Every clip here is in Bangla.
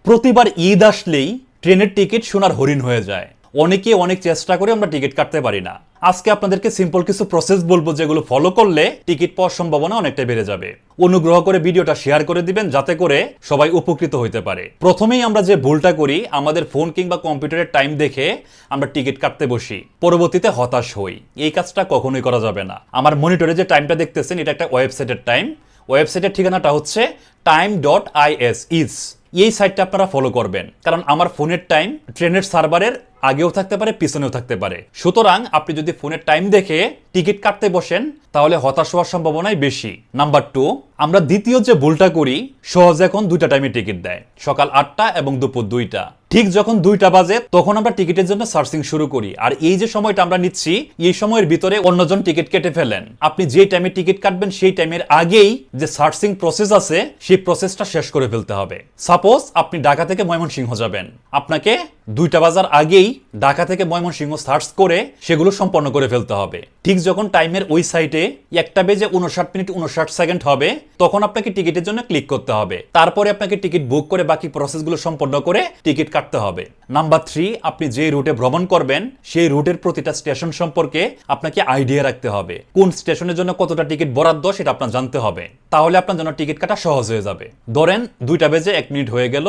প্রতিবার ঈদ আসলেই ট্রেনের টিকিট সোনার হরিণ হয়ে যায়। অনেকে অনেক চেষ্টা করে আমরা টিকিট কাটতে পারি না। আজকে আপনাদেরকে সিম্পল কিছু প্রসেস বলবো যেগুলো ফলো করলে টিকিট পাওয়ার সম্ভাবনা অনেকটাই বেড়ে যাবে। অনুগ্রহ করে ভিডিওটা শেয়ার করে দিবেন যাতে করে সবাই উপকৃত হইতে পারে। প্রথমেই আমরা যে ভুলটা করি, আমাদের ফোন কিংবা কম্পিউটারের টাইম দেখে আমরা টিকিট কাটতে বসি, পরবর্তীতে হতাশ হই। এই কাজটা কখনোই করা যাবে না। আমার মনিটরে যে টাইমটা দেখতেছেন এটা একটা ওয়েবসাইটের টাইম। ওয়েবসাইটের ঠিকানাটা হচ্ছে time.is। এই সাইটটা আপনারা ফলো করবেন, কারণ আমার ফোনের টাইম ট্রেনের সার্ভারের আগেও থাকতে পারে, পিছনেও থাকতে পারে। সুতরাং আপনি যদি ফোনের টাইম দেখে টিকিট কাটতে বসেন তাহলে হতাশ হওয়ার সম্ভাবনাই বেশি। নাম্বার 2, আমরা দ্বিতীয় যে ভুলটা করি, সহজে এখন দুইটা টাইমে টিকিট দেয়, সকাল 8টা এবং দুপুর 2টা। ঠিক যখন 2টা বাজে তখন আমরা টিকিটের জন্য সার্চিং শুরু করি, আর এই যে সময়টা আমরা নিচ্ছি এই সময়ের ভিতরে অন্যজন টিকিট কেটে ফেলেন। আপনি যে টাইমে টিকিট কাটবেন সেই টাইমের আগেই যে সার্চিং প্রসেস আছে সেই প্রসেসটা শেষ করে ফেলতে হবে। সাপোজ আপনি ঢাকা থেকে ময়মনসিংহ যাবেন, আপনাকে 2টা বাজার আগেই ঢাকা থেকে ময়মনসিংহ সার্চ করে সেগুলো সম্পন্ন করে ফেলতে হবে। ঠিক যখন টাইমের ওই সাইটে 1:59:59 হবে তখন আপনাকে টিকিটের জন্য ক্লিক করতে হবে। তারপরে আপনাকে টিকিট বুক করে বাকি প্রসেসগুলো সম্পন্ন করে টিকিট কাটতে হবে। নাম্বার 3, আপনি যে রুটে ভ্রমণ করবেন সেই রুটের প্রতিটা স্টেশন সম্পর্কে আপনাকে আইডিয়া রাখতে হবে। কোন স্টেশনের জন্য কতটা টিকিট বরাদ্দ সেটা আপনার জানতে হবে, তাহলে আপনার জন্য টিকিট কাটা সহজ হয়ে যাবে। ধরেন 2:01 হয়ে গেল,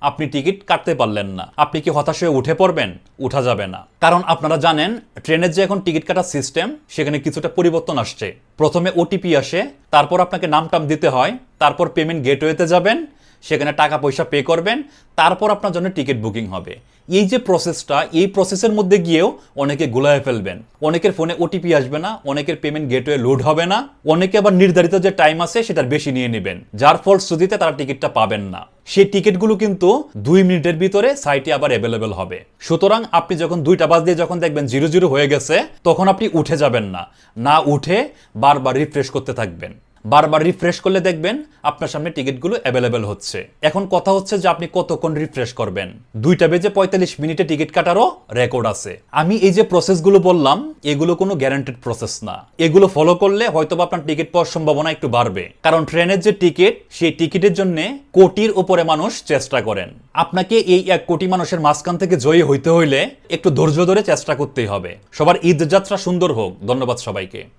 আপনি টিকিট কাটতে পারলেন না, আপনি কি হতাশ হয়ে উঠে পড়বেন? উঠা যাবে না, কারণ আপনারা জানেন ট্রেনের যে এখন টিকিট কাটার সিস্টেম সেখানে কিছুটা পরিবর্তন আসছে। প্রথমে ওটিপি আসে, তারপর আপনাকে নাম দিতে হয়, তারপর পেমেন্ট গেটওয়েতে যাবেন, সেখানে টাকা পয়সা পে করবেন, তারপর আপনার জন্য টিকিট বুকিং হবে। এই যে প্রসেসটা, এই প্রসেসের মধ্যে গিয়েও অনেকে গুলায় ফেলবেন। অনেকের ফোনে ওটিপি আসবে না, অনেকের পেমেন্ট গেটওয়ে লোড হবে না, অনেকে আবার নির্ধারিত যে টাইম আছে সেটার বেশি নিয়ে নেবেন, যার ফলশ্রুতিতে তারা টিকিটটা পাবেন না। সেই টিকিটগুলো কিন্তু 2 মিনিটের ভিতরে সাইটে আবার অ্যাভেলেবেল হবে। সুতরাং আপনি যখন 2টা বাজে যখন দেখবেন 00 হয়ে গেছে তখন আপনি উঠে যাবেন না, না উঠে বারবার রিফ্রেশ করতে থাকবেন। বারবার রিফ্রেশ করলে দেখবেন আপনার সামনে টিকিটগুলো অ্যাভেলেবেল হচ্ছে। এখন কথা হচ্ছে যে আপনি কতক্ষণ রিফ্রেশ করবেন। 2:45 টিকিট কাটারও রেকর্ড আছে। আমি এই যে প্রসেসগুলো বললাম এগুলো কোনো গ্যারান্টেড প্রসেস না। এগুলো ফলো করলে হয়তো আপনার টিকিট পাওয়ার সম্ভাবনা একটু বাড়বে, কারণ ট্রেনের যে টিকিট সেই টিকিটের জন্য কোটির উপরে মানুষ চেষ্টা করেন। আপনাকে এই 1 কোটি মানুষের মাঝখান থেকে জয়ী হইতে হইলে একটু ধৈর্য ধরে চেষ্টা করতেই হবে। সবার ঈদ যাত্রা সুন্দর হোক। ধন্যবাদ সবাইকে।